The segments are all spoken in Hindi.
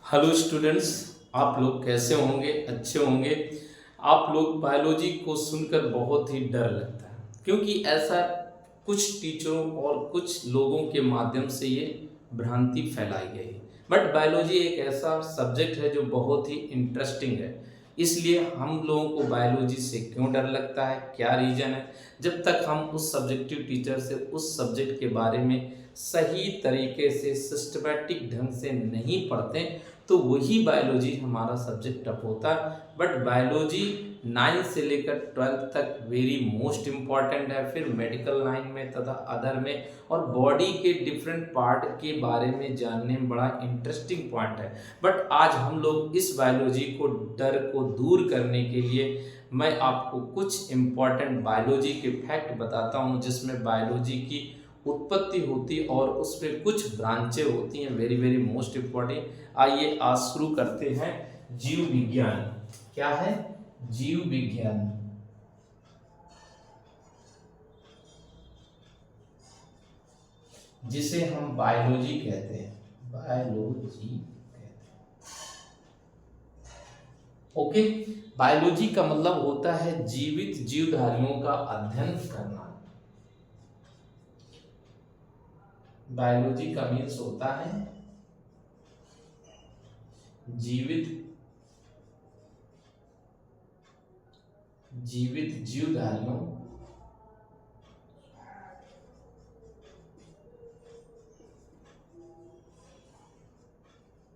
Hello students. आप लोग कैसे होंगे? अच्छे होंगे। आप लोग बायोलॉजी को सुनकर बहुत ही डर लगता है, क्योंकि ऐसा कुछ टीचरों और कुछ लोगों के माध्यम से ये भ्रांति फैलाई गई है। बट बायोलॉजी एक ऐसा सब्जेक्ट है जो बहुत ही इंटरेस्टिंग है। इसलिए हम लोगों को बायोलॉजी से क्यों डर लगता है, क्या रीज़न है? जब तक हम उस सब्जेक्टिव टीचर से उस सब्जेक्ट के बारे में सही तरीके से सिस्टमैटिक ढंग से नहीं पढ़ते, तो वही बायोलॉजी हमारा सब्जेक्ट टफ होता है। बट बायोलॉजी 9 से लेकर 12 तक वेरी मोस्ट इम्पॉर्टेंट है। फिर मेडिकल लाइन में तथा अदर में और बॉडी के डिफरेंट पार्ट के बारे में जानने में बड़ा इंटरेस्टिंग पॉइंट है। बट आज हम लोग इस बायोलॉजी को डर को दूर करने के लिए मैं आपको कुछ इम्पॉर्टेंट बायोलॉजी के फैक्ट बताता हूँ, जिसमें बायोलॉजी की उत्पत्ति होती और उसमें कुछ ब्रांचें होती हैं, वेरी वेरी मोस्ट इम्पॉर्टेंट। आइए आज शुरू करते हैं। जीव विज्ञान क्या है? जीव विज्ञान जिसे हम बायोलॉजी कहते हैं, बायोलॉजी कहते हैं। ओके। बायोलॉजी का मतलब होता है जीवित जीवधारियों का अध्ययन करना। बायोलॉजी का मीन्स होता है जीवित जीवित जीवधारियों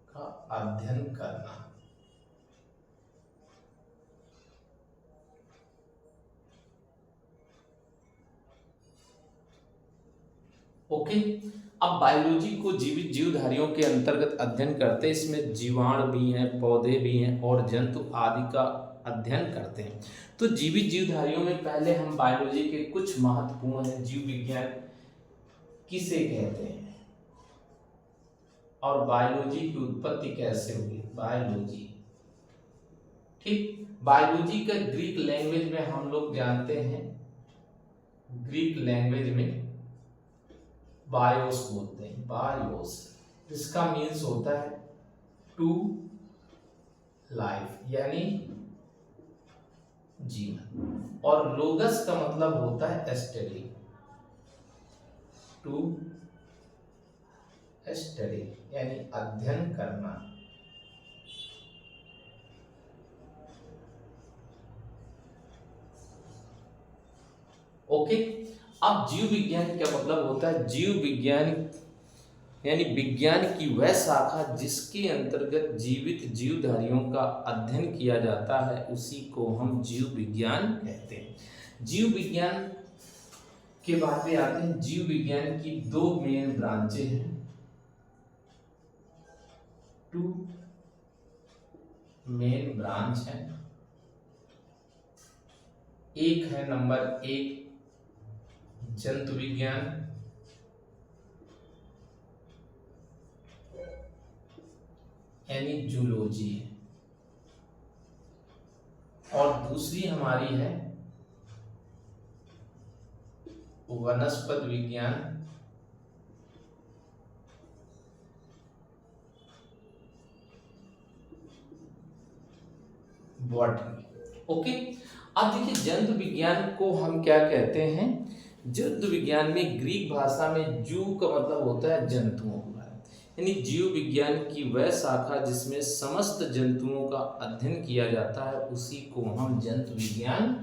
का अध्ययन करना। ओके। अब बायोलॉजी को जीवित जीवधारियों के अंतर्गत अध्ययन करते हैं। इसमें जीवाणु भी हैं, पौधे भी हैं और जंतु आदि का अध्ययन करते हैं। तो जीवित जीवधारियों में पहले हम बायोलॉजी के कुछ महत्वपूर्ण है। जीव विज्ञान किसे कहते हैं और बायोलॉजी की उत्पत्ति कैसे हुई? बायोलॉजी, ठीक। बायोलॉजी का ग्रीक लैंग्वेज में हम लोग जानते हैं, ग्रीक लैंग्वेज में बायोस बोलते हैं, बायोस। इसका मीन्स होता है टू लाइफ, यानी जीवन। और लोगस का मतलब होता है स्टडी, टू स्टडी यानी अध्ययन करना। ओके। अब जीव विज्ञान क्या मतलब होता है? जीव विज्ञान यानी विज्ञान की वह शाखा जिसके अंतर्गत जीवित जीवधारियों का अध्ययन किया जाता है, उसी को हम जीव विज्ञान कहते हैं। जीव विज्ञान के बाद में आते हैं। जीव विज्ञान की दो मेन ब्रांचें हैं, टू मेन ब्रांच है। एक है नंबर एक जंतु विज्ञान, यानी जूलॉजी, और दूसरी हमारी है वनस्पति विज्ञान, बॉटनी। ओके। अब देखिए जंतु विज्ञान को हम क्या कहते हैं? जंतु विज्ञान में ग्रीक भाषा में जू का मतलब होता है जंतुओं का, यानी जीव विज्ञान की वह शाखा जिसमें समस्त जंतुओं का अध्ययन किया जाता है, उसी को हम जंतु विज्ञान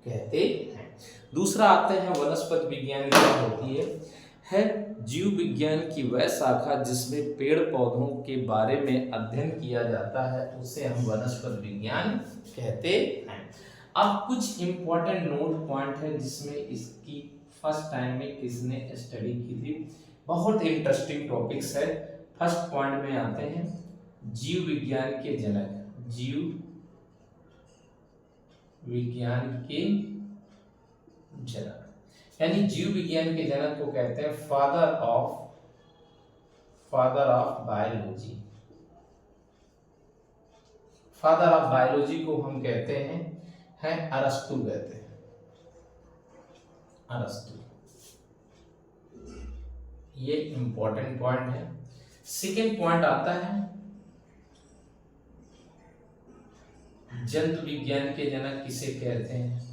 कहते हैं। दूसरा आते हैं वनस्पति विज्ञान। क्या होती है जीव विज्ञान की वह शाखा जिसमें पेड़ पौधों के बारे में अध्ययन किया जाता है, उसे हम वनस्पति विज्ञान कहते हैं। अब कुछ इंपॉर्टेंट नोट पॉइंट है जिसमें इसकी फर्स्ट टाइम में किसने स्टडी की थी। बहुत इंटरेस्टिंग टॉपिक्स है। फर्स्ट पॉइंट में आते हैं जीव विज्ञान के जनक, जीव विज्ञान के जनक, यानी जीव विज्ञान के जनक को कहते हैं father of biology. Father of biology को हम कहते हैं अरस्तु, कहते हैं अरस्तु। ये इंपॉर्टेंट पॉइंट है। सेकेंड पॉइंट आता है जंतु विज्ञान के जनक किसे कहते हैं?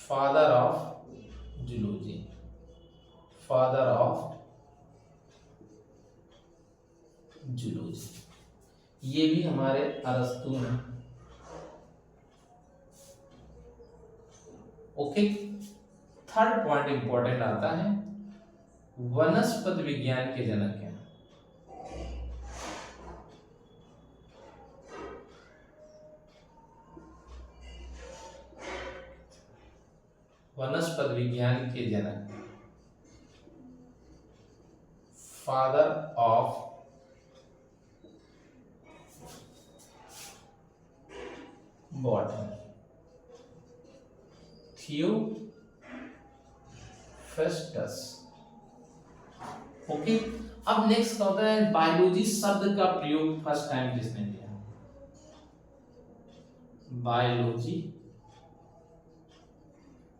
Father of zoology, father of zoology. ये भी हमारे अरस्तु हैं। ओके, थर्ड पॉइंट इंपॉर्टेंट आता है, वनस्पति विज्ञान के जनक हैं। वनस्पति विज्ञान के जनक, father of botany, Theophrastus. Okay, अब नेक्स्ट क्या होता है, बायोलॉजी शब्द का प्रयोग फर्स्ट टाइम किसने किया? बायोलॉजी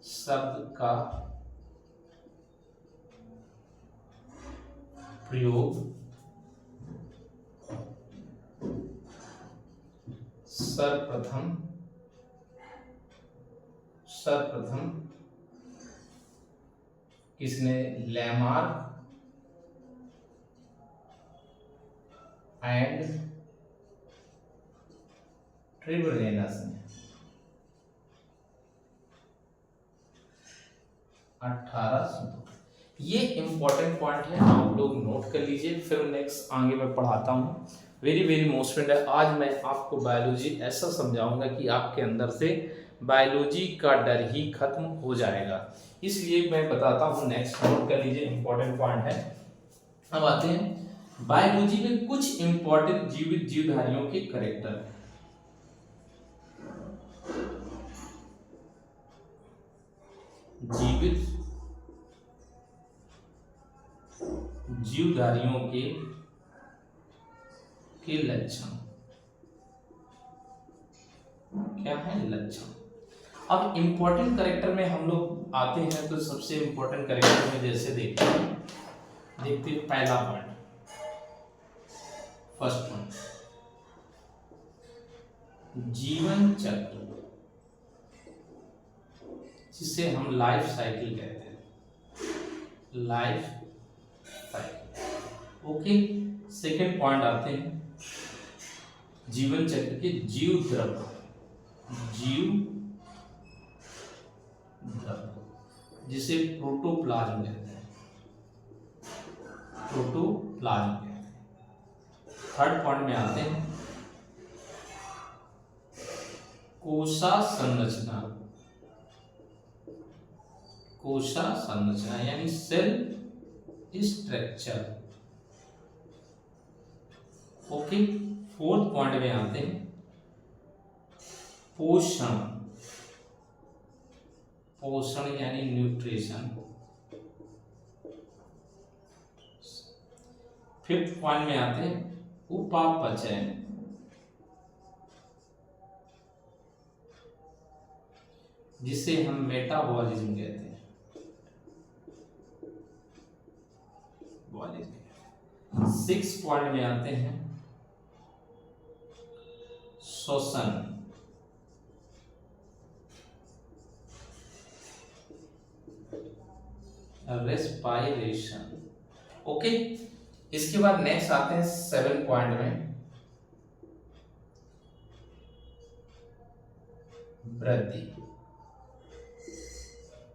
शब्द का प्रयोग सर्वप्रथम किसने? लैमार्क एंड ट्रिबरेनस ने 1802। ये इंपॉर्टेंट पॉइंट है, आप लोग नोट कर लीजिए, फिर नेक्स्ट आगे मैं पढ़ाता हूँ। वेरी वेरी मोस्ट फ्रेंड है, आज मैं आपको बायोलॉजी ऐसा समझाऊंगा कि आपके अंदर से बायोलॉजी का डर ही खत्म हो जाएगा। इसलिए मैं बताता हूँ, नेक्स्ट नोट कर लीजिए, इंपॉर्टेंट पॉइंट है। अब आते हैं बायोलॉजी में कुछ इंपॉर्टेंट जीवित जीवधारियों के कैरेक्टर। जीवित जीवधारियों के लक्षण क्या है? लक्षण। अब इंपॉर्टेंट कैरेक्टर में हम लोग आते हैं, तो सबसे इंपॉर्टेंट कैरेक्टर में जैसे देखते हैं पहला पॉइंट, फर्स्ट पॉइंट, जीवन चक्र, जिसे हम लाइफ साइकिल कहते हैं, life cycle. Okay, second point आते हैं जीवन चक्र के जीव द्रव्य, जिसे प्रोटोप्लाज्म कहते हैं, प्रोटोप्लाज्म कहते हैं। थर्ड पॉइंट में आते हैं कोशा संरचना यानी cell structure. Okay, fourth point में आते हैं पोषण यानी न्यूट्रिशन। फिफ्थ पॉइंट में आते हैं उपापचय, जिसे हम मेटाबॉलिज्म कहते हैं, सिक्स पॉइंट में आते हैं श्वसन, रेस्पायरेशन। ओके, इसके बाद नेक्स्ट आते हैं सेवन पॉइंट में वृद्धि,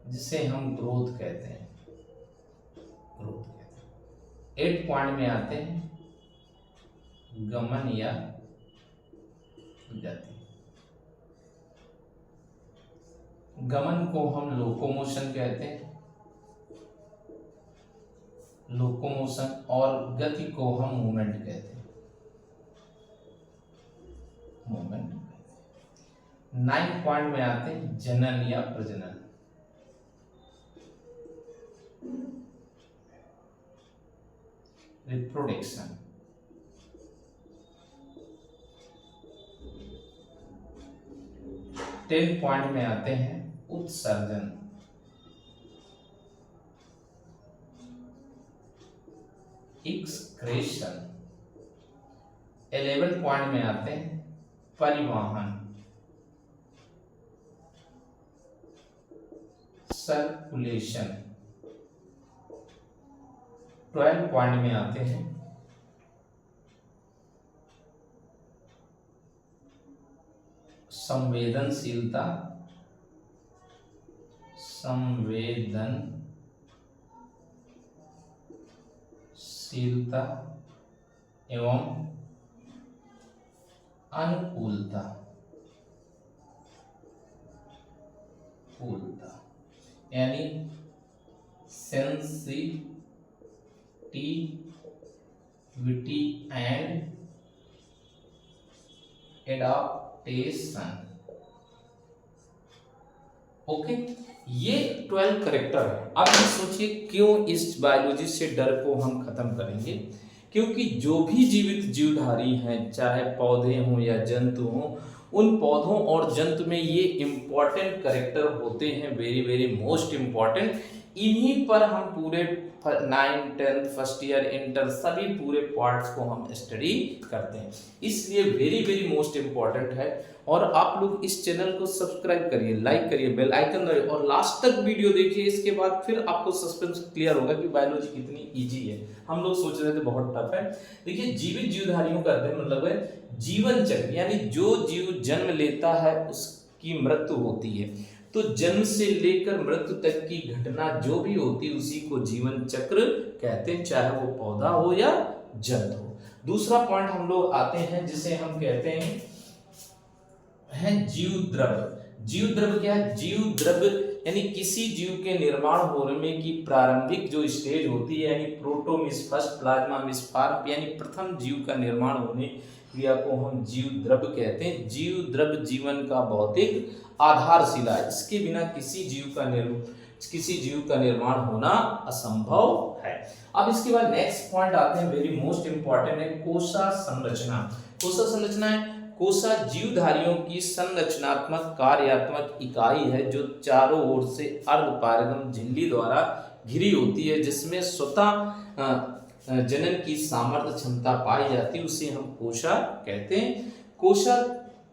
जिसे हम ग्रोथ कहते हैं, एट पॉइंट में आते हैं गमन या गति। गमन को हम लोकोमोशन कहते हैं, और गति को हम मूवमेंट कहते हैं, नाइन पॉइंट में आते हैं जनन या प्रजनन, रिप्रोडक्शन। टेन पॉइंट में आते हैं उत्सर्जन, एक्सक्रेशन। 11 पॉइंट में आते हैं परिवहन, सर्कुलेशन। 12 पॉइंट में आते हैं संवेदनशीलता, संवेदनशीलता एवं अनुकूलता, यानी सेंसिटिविटी एंड एडाप्टेशन। ओके, ये 12 करेक्टर है। अब ये सोचिए क्यों इस बायोलॉजी से डर को हम खत्म करेंगे, क्योंकि जो भी जीवित जीवधारी हैं, चाहे पौधे हों या जंतु हों, उन पौधों और जंतु में ये इंपॉर्टेंट करेक्टर होते हैं, वेरी वेरी मोस्ट इंपॉर्टेंट। इन्हीं पर हम पूरे 9th 10th first year inter सभी पूरे पार्ट्स को हम स्टडी करते हैं, इसलिए वेरी वेरी मोस्ट इंपॉर्टेंट है। और आप लोग इस चैनल को सब्सक्राइब करिए, लाइक करिए, बेल आइकन दबाइए और लास्ट तक वीडियो देखिए। इसके बाद फिर आपको सस्पेंस क्लियर होगा कि बायोलॉजी कितनी इजी है। हम लोग सोच रहे थे बहुत टफ है। देखिए, जीवित जीवधारियों का अध्ययन मतलब है जीवन चक्र, यानी जो जीव जन्म लेता है उसकी मृत्यु होती है, तो जन्म से लेकर मृत्यु तक की घटना जो भी होती है उसी को जीवन चक्र कहते हैं, चाहे वो पौधा हो या जंतु हो। दूसरा पॉइंट हम लोग आते हैं जिसे हम कहते हैं जीव द्रव्य। जीव द्रव्य क्या है? जीव द्रव्य यानी किसी जीव के निर्माण होने की प्रारंभिक जो स्टेज होती है, यानी प्रोटोमिस फर्स्ट प्लाज्मा मिसफार्म, यानी प्रथम जीव का निर्माण होने क्रिया को हम जीव द्रव्य कहते हैं। जीव द्रव्य जीवन का भौतिक आधारशिला है, इसके बिना किसी जीव का निर्माण होना असंभव है। अब इसके बाद नेक्स्ट पॉइंट आते हैं, वेरी मोस्ट इंपॉर्टेंट है कोशा संरचना। कोशा संरचना है, कोशा जीवधारियों की संरचनात्मक कार्यात्मक इकाई है जो चारों ओर से अर्धपारगम झिल्ली द्वारा घिरी होती है, जिसमें स्वतः जनन की सामर्थ्य क्षमता पाई जाती है, उसे हम कोशा कहते हैं। कोशा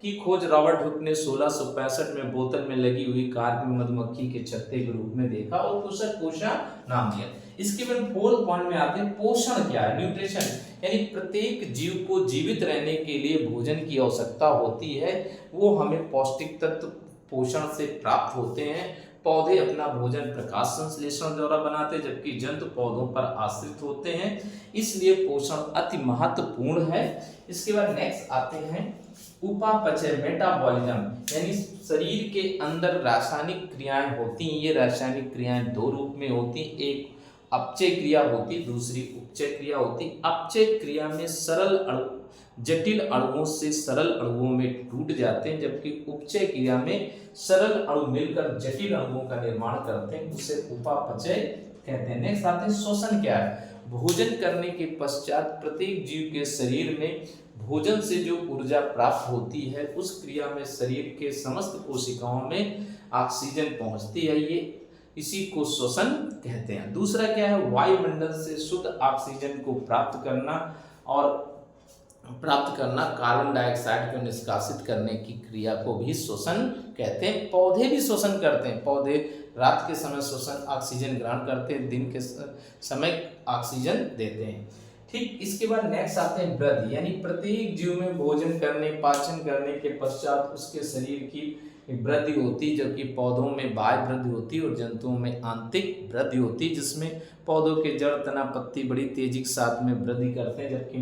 की खोज रॉबर्ट हुक ने 1665 में बोतल में लगी हुई कार्प में मधुमक्खी के छत्ते के रूप में देखा और कोशा नाम दिया। इसके बाद 4th पॉइंट में आते हैं पोषण क्या है? न्यूट्रिशन, यानी प्रत्येक जीव को जीवित रहने के लिए भोजन की आवश्यकता होती है, वो हमें पौष्टिक तत्व पोषण से प्राप्त होते हैं। पौधे अपना भोजन प्रकाश संश्लेषण द्वारा बनाते हैं, जबकि जंतु पौधों पर आश्रित होते हैं, इसलिए पोषण अति महत्वपूर्ण है। इसके बाद नेक्स्ट आते हैं उपापचय मेटाबॉलिज्म, यानी शरीर के अंदर रासायनिक क्रियाएं होती हैं। ये रासायनिक क्रियाएं दो रूप में होती हैं, एक अपचय क्रिया होती, दूसरी उपचय क्रिया होती। अपचय क्रिया में सरल अणु जटिल अणुओं से सरल अणुओं में टूट जाते हैं, जबकि उपचय क्रिया में सरल अणु मिलकर जटिल अणुओं का निर्माण करते हैं, उसे उपापचय कहते हैं। नेक्स्ट आते हैं शोषण क्या है? भोजन करने के पश्चात प्रत्येक जीव के शरीर में भोजन से जो ऊर्जा प्राप्त होती है, उस क्रिया में शरीर के समस्त कोशिकाओं में ऑक्सीजन पहुंचती है, ये इसी को श्वसन कहते हैं। दूसरा क्या है? वायुमंडल से शुद्ध ऑक्सीजन को प्राप्त करना और कार्बन डाइऑक्साइड को निष्कासित करने की क्रिया को भी श्वसन कहते हैं। पौधे भी श्वसन करते हैं, पौधे रात के समय श्वसन ऑक्सीजन ग्रहण करते हैं, दिन के समय ऑक्सीजन देते हैं। ठीक, इसके बाद नेक्स्ट आते हैं वृद्धि, यानी प्रत्येक जीव में भोजन करने पाचन करने के पश्चात उसके शरीर की वृद्धि होती है, जबकि पौधों में बाह्य वृद्धि होती है और जंतुओं में आंतरिक वृद्धि होती है, जिसमें पौधों के जड़ तना पत्ती बड़ी तेजी के साथ में वृद्धि करते हैं, जबकि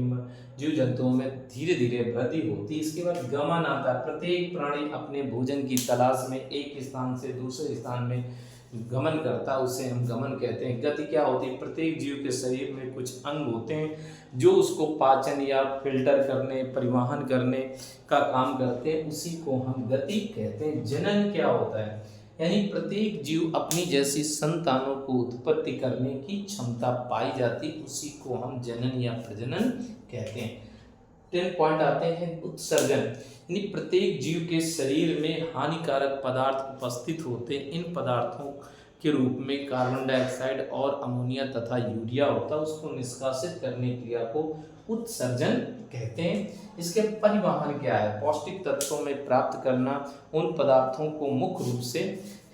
जीव जंतुओं में धीरे धीरे वृद्धि होती है। इसके बाद गमन आता है, प्रत्येक प्राणी अपने भोजन की तलाश में एक स्थान से दूसरे स्थान में गमन करता है, उसे हम गमन कहते हैं। गति क्या होती है? प्रत्येक जीव के शरीर में कुछ अंग होते हैं जो उसको पाचन या फिल्टर करने परिवहन करने का काम करते हैं, उसी को हम गति कहते हैं। जनन क्या होता है? यानी प्रत्येक जीव अपनी जैसी संतानों को उत्पत्ति करने की क्षमता पाई जाती, उसी को हम जनन या प्रजनन कहते हैं। 10 पॉइंट आते हैं उत्सर्जन, यानी प्रत्येक जीव के शरीर में हानिकारक पदार्थ उपस्थित होते हैं, इन पदार्थों के रूप में कार्बन डाइऑक्साइड और अमोनिया तथा यूरिया होता है, उसको निष्कासित करने की क्रिया को उत्सर्जन कहते हैं। इसके परिवहन क्या है? पौष्टिक तत्वों में प्राप्त करना, उन पदार्थों को मुख्य रूप से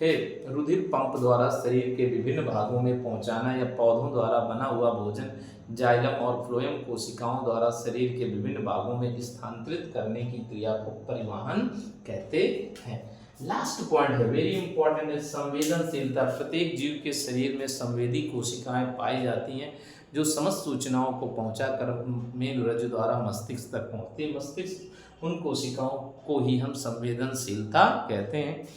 है रुधिर पंप द्वारा शरीर के विभिन्न भागों में पहुंचाना, या पौधों द्वारा बना हुआ भोजन जाइलम और फ्लोएम कोशिकाओं द्वारा शरीर के विभिन्न भागों में स्थानांतरित करने की क्रिया को परिवहन कहते हैं। लास्ट पॉइंट है, वेरी इंपॉर्टेंट है, संवेदनशीलता। प्रत्येक जीव के शरीर में संवेदी कोशिकाएं पाई जाती हैं जो समस्त सूचनाओं को पहुंचाकर मेरुरज्जु द्वारा मस्तिष्क तक पहुंचती है। मस्तिष्क उन कोशिकाओं को ही हम संवेदनशीलता कहते हैं।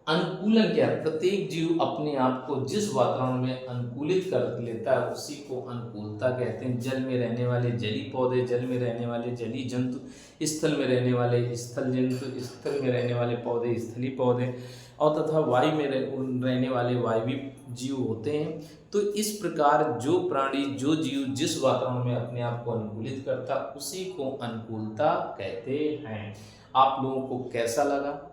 अनुकूलन क्या है? प्रत्येक जीव अपने आप को जिस वातावरण में अनुकूलित कर लेता है उसी को अनुकूलता कहते हैं। जल में रहने वाले जली पौधे, जल में रहने वाले जली जंतु, स्थल में रहने वाले स्थल जंतु, स्थल में रहने वाले पौधे स्थलीय पौधे, और तथा वायु में रहने वाले वायवीय जीव होते हैं। तो इस प्रकार जो प्राणी, जो जीव जिस वातावरण में अपने आप को अनुकूलित करता उसी को अनुकूलता कहते हैं। आप लोगों को कैसा लगा?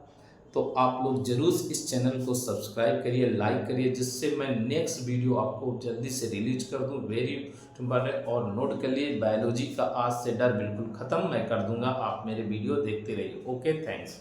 तो आप लोग जरूर इस चैनल को सब्सक्राइब करिए, लाइक करिए, जिससे मैं नेक्स्ट वीडियो आपको जल्दी से रिलीज कर दूं। Very important. और नोट कर लिए, बायोलॉजी का आज से डर बिल्कुल ख़त्म मैं कर दूंगा। आप मेरे वीडियो देखते रहिए। Okay, thanks.